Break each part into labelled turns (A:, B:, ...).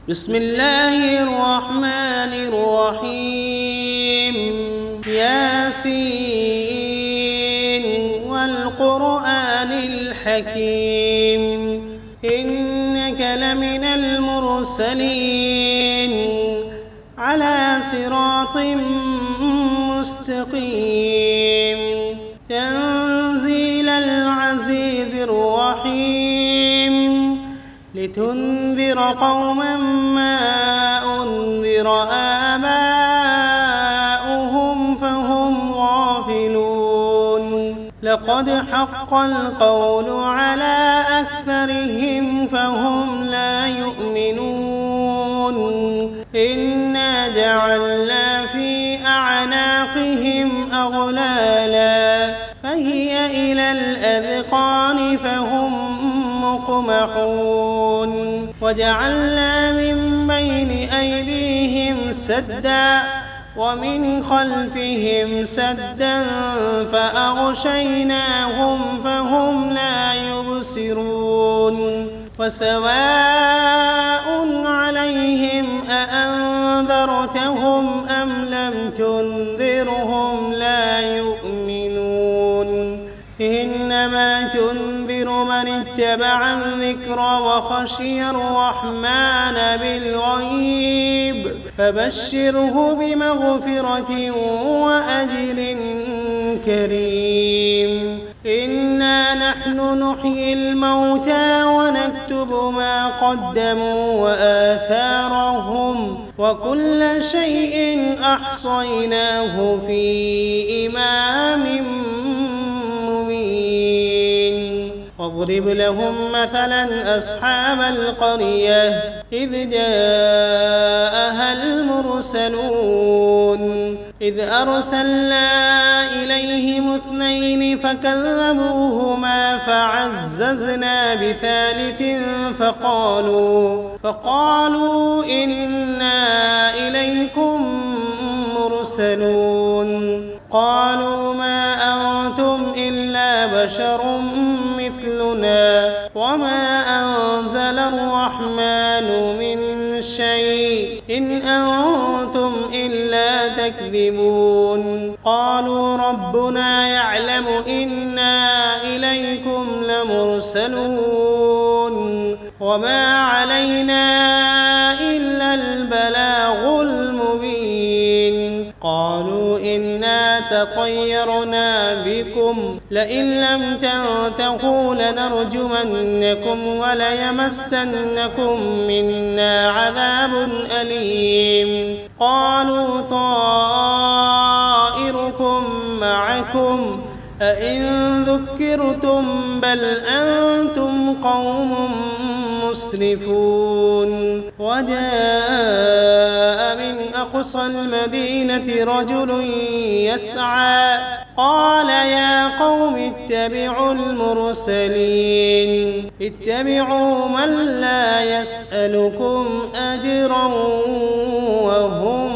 A: بسم الله الرحمن الرحيم ياسين والقرآن الحكيم إنك لمن المرسلين على صراط مستقيم تنزيل العزيز الرحيم لتنذر قوما ما أنذر آباؤهم فهم غافلون لقد حق القول على أكثرهم فهم لا يؤمنون إنا جعلنا في أعناقهم أغلالا فهي إلى الأذقان فهم مقمحون وجعلنا من بين أيديهم سدا ومن خلفهم سدا فأغشيناهم فهم لا يبصرون وسواء عليهم أأنذرتهم أم لم تنذرهم لا يؤمنون إنما تنذر من اتبع الذكر وخشي الرحمن بالغيب فبشره بمغفرة وأجر كريم إنا نحن نحيي الموتى ونكتب ما قدموا وآثارهم وكل شيء أحصيناه في إمام واضرب لهم مثلا أصحاب القرية إذ جاءها المرسلون إذ أرسلنا إليهم 2 فكذبوهما فعززنا بثالث فقالوا إنا إليكم مرسلون قالوا ما أنتم إلا بشر مثلنا وما أنزل الرحمن من شيء إن أنتم إلا تكذبون قالوا ربنا يعلم إنا إليكم لمرسلون وما علينا إلا البلاغ المبين قالوا إنا تطيرنا بكم لئن لم تنتهوا لنرجمنكم وليمسنكم منا عذاب أليم قالوا طائركم معكم أئن ذكرتم بل أنتم قوم مسرفون وجاء من أقصى المدينة رجل يسعى قال يا قوم اتبعوا المرسلين اتبعوا من لا يسألكم أجرا وهم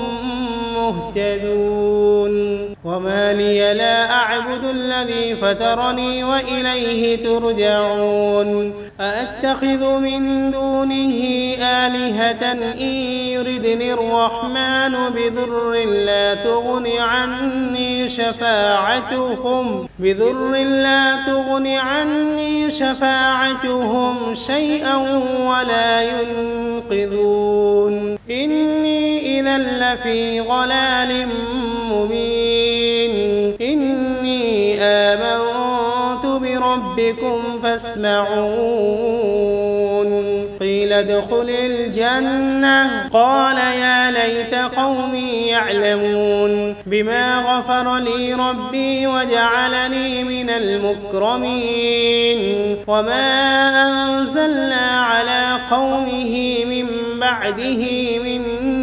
A: مهتدون وما لي لا أعبد الذي فطرني وإليه ترجعون أأتخذ من دونه آلهة إن يردني الرحمن بضر لا تغن عني شفاعتهم شيئا ولا ينقذون إني إذا لفي ضلال مبين إني آمنت بربكم فاسمعون قيل ادخل الجنة قال يا ليت قومي يعلمون بما غفر لي ربي وجعلني من المكرمين وما أنزلنا على قومه من بعده من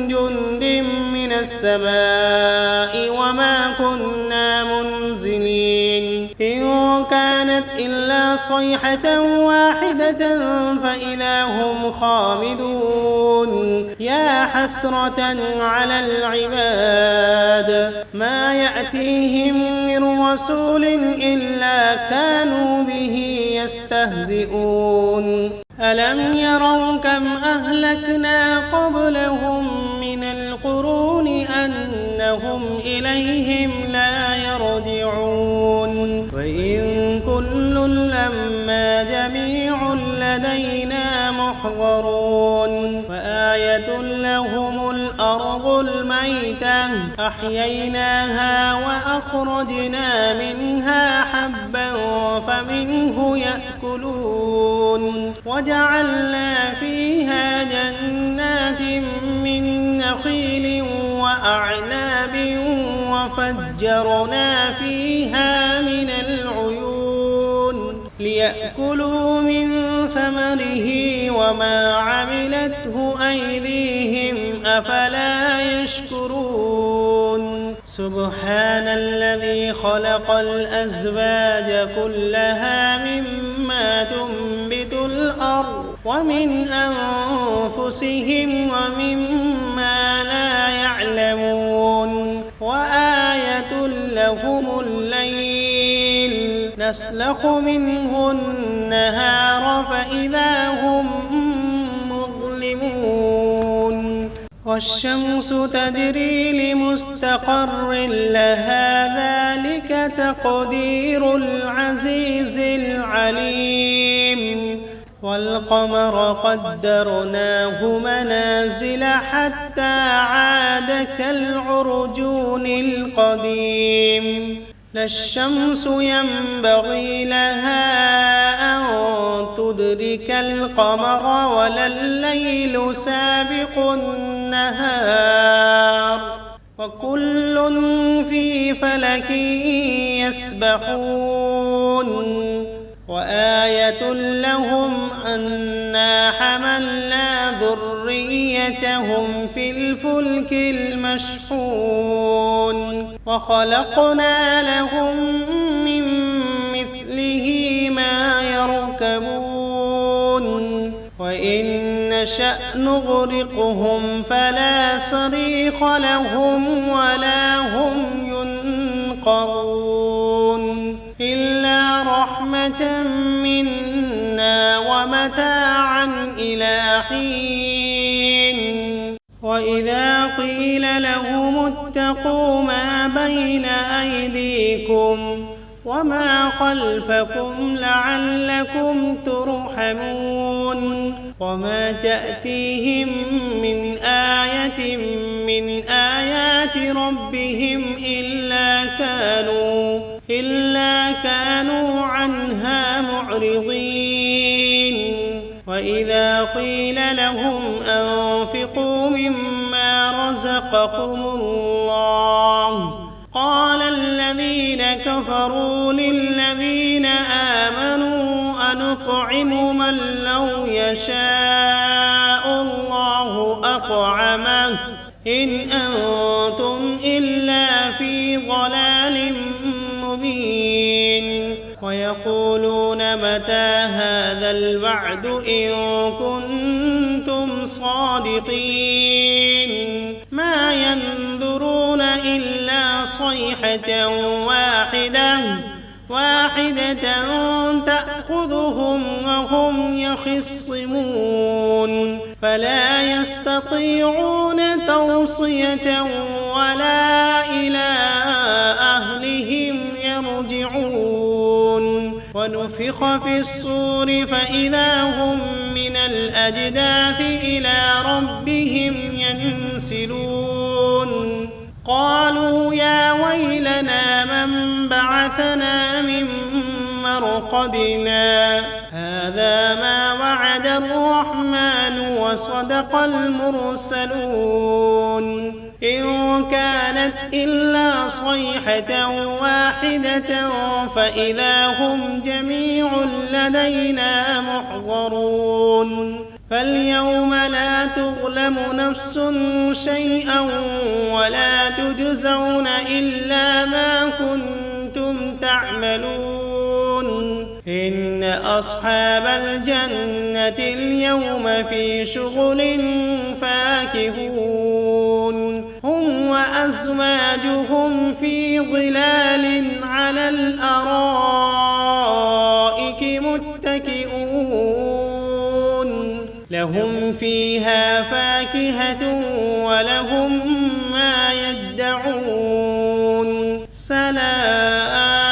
A: جند من السماء وما كنا منزلين إن كانت إلا صيحة واحدة فإذا هم خامدون يا حسرة على العباد ما يأتيهم من رسول إلا كانوا به يستهزئون ألم يروا كم أهلكنا قبلهم من القرون أنهم إليهم لا يرجعون وإن كل لما جميع لدينا محضرون وآية لهم الأرض الميتة أحييناها وأخرجنا منها حبا فمنه يأكلون وجعلنا فيها جنات من نخيل وأعناب وفجرنا فيها من العيون ليأكلوا من ثمره وما عملته أيديهم أفلا يشكرون سبحان الذي خلق الأزواج كلها مما تنبت الأرض ومن أنفسهم ومما لا يعلمون وآية لهم الليل نسلخ منه النهار فإذا هم مظلمون والشمس تجري لمستقر لها ذلك تقدير العزيز العليم والقمر قدرناه منازل حتى عاد كالعرجون القديم لا الشمس ينبغي لها أن تدرك القمر ولا الليل سابق النهار وكل في فلك يسبحون وآية لهم أنا حملنا ذريتهم في الفلك المشحون وخلقنا لهم من مثله ما يركبون وإن نشأ نغرقهم فلا صريخ لهم ولا هم ينقذون إلا رحمة منا ومتاعا إلى حين وإذا قيل لهم اتقوا ما بين أيديكم وما خلفكم لعلكم ترحمون وما تأتيهم من آية من آيات ربهم إلا كانوا عنها معرضين وإذا قيل لهم أنفقوا مما رزقكم الله قال الذين كفروا للذين آمنوا أنطعم من لو يشاء الله أطعمه إن أنتم إلا في ضلال مبين ويقولون متى هذا الوعد إن كنتم صادقين ما ينظرون إلا صيحة واحدة تأخذهم وهم يخصمون فلا يستطيعون توصية ولا إلى أهلهم يرجعون ونفخ في الصور فإذا هم من الأجداث إلى ربهم ينسلون قالوا يا ويلنا من بعثنا من مرقدنا هذا ما وعد الرحمن وصدق المرسلون إن كانت إلا صيحة واحدة فإذا هم جميع لدينا محضرون فاليوم لا تظلم نفس شيئا ولا تجزون إلا ما كنتم تعملون إن أصحاب الجنة اليوم في شغل فاكهون هم وأزواجهم في ظلال على الأرائك متكئون فيها فاكهة ولهم ما يدعون سلام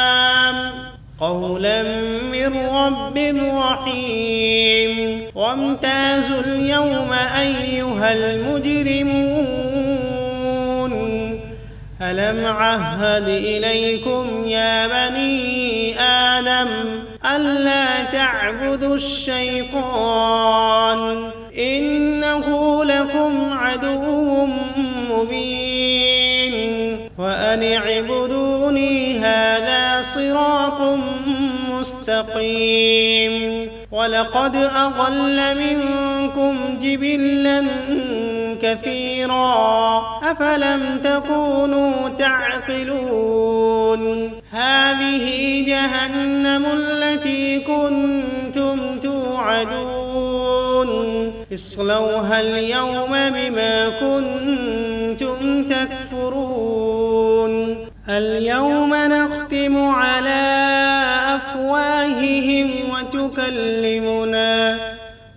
A: قولا من رب رحيم وامتازوا اليوم أيها المجرمون ألم عهد إليكم يا بني آدم ألا تعبدوا الشيطان إنه لكم عدو مبين وأن اعبدوني هذا صراط مستقيم ولقد أضل منكم جبلا كثيرا أفلم تكونوا تعقلون هذه جهنم التي كنتم توعدون اصلوها اليوم بما كنتم تكفرون اليوم نختم على أفواههم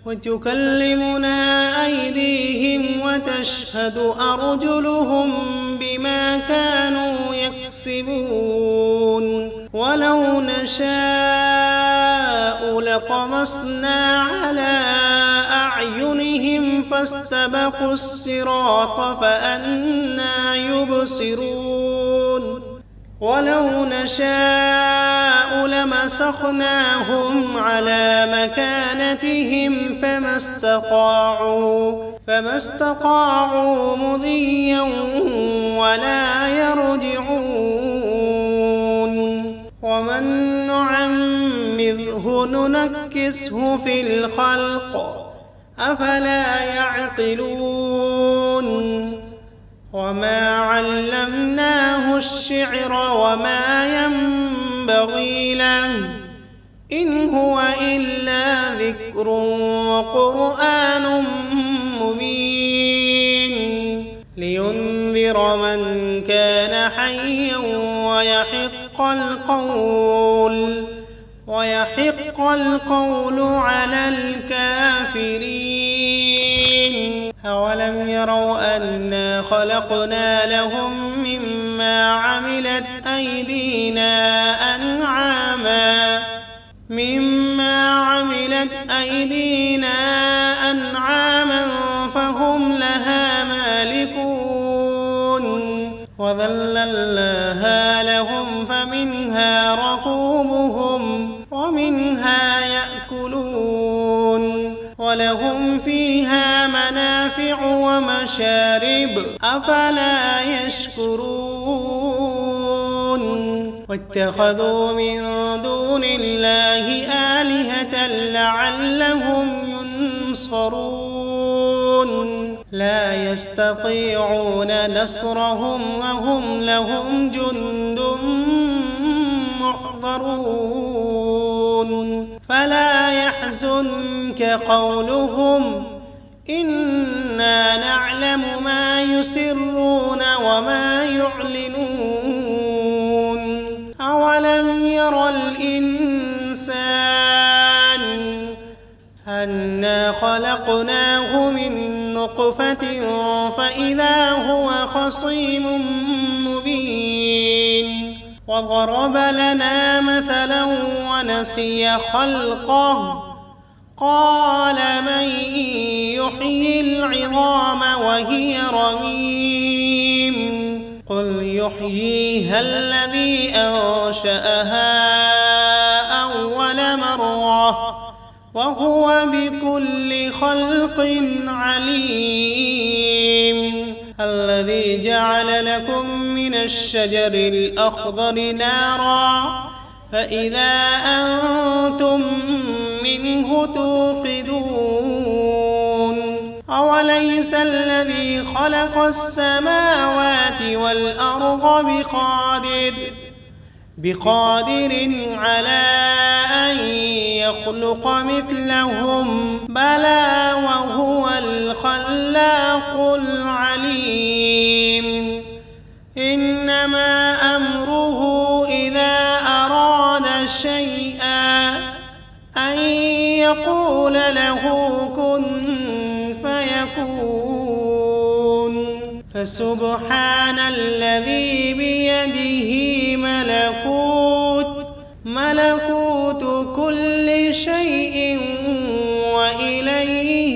A: وتكلمنا أيديهم وتشهد أرجلهم بما كانوا يكسبون ولو نشاء لطمسنا على أعينهم فاستبقوا الصراط فأنى يبصرون ولو نشاء لمسخناهم على مكانتهم فما استطاعوا مضيا ولا يرجعون ومن نعمره ننكسه في الخلق أفلا يعقلون وما علمناه الشعر وما ينبغي له إن هو إلا ذكر وقرآن مبين لينذر من كان حيا ويحق القول على الكافرين أولم يروا أنا خلقنا لهم مما عملت أيدينا أنعاما فهم لها مالكون وذللناها لهم فمنها ركوبهم ومنها يأكلون ولهم فيها منافع ومشارب أفلا يشكرون واتخذوا من دون الله آلهة لعلهم ينصرون لا يستطيعون نصرهم وهم لهم جند محضرون فلا يحزنك قولهم إنا نعلم ما يسرون وما يعلنون أولم ير الإنسان أنا خلقناه من نطفة فإذا هو خصيم مبين وضرب لنا مثلا ونسي خلقه قال من يحيي العظام وهي رميم قل يحييها الذي أنشأها أول مرة وهو بكل خلق عليم الذي جعل لكم من الشجر الأخضر نارا فإذا أنتم منه توقدون أوليس الذي خلق السماوات والأرض بقادر على أن يخلق مثلهم بلى وهو الخلاق العليم إنما أمره إذا أراد شيئا أن يقول له كن فسبحان الذي بيده ملكوت كل شيء وإليه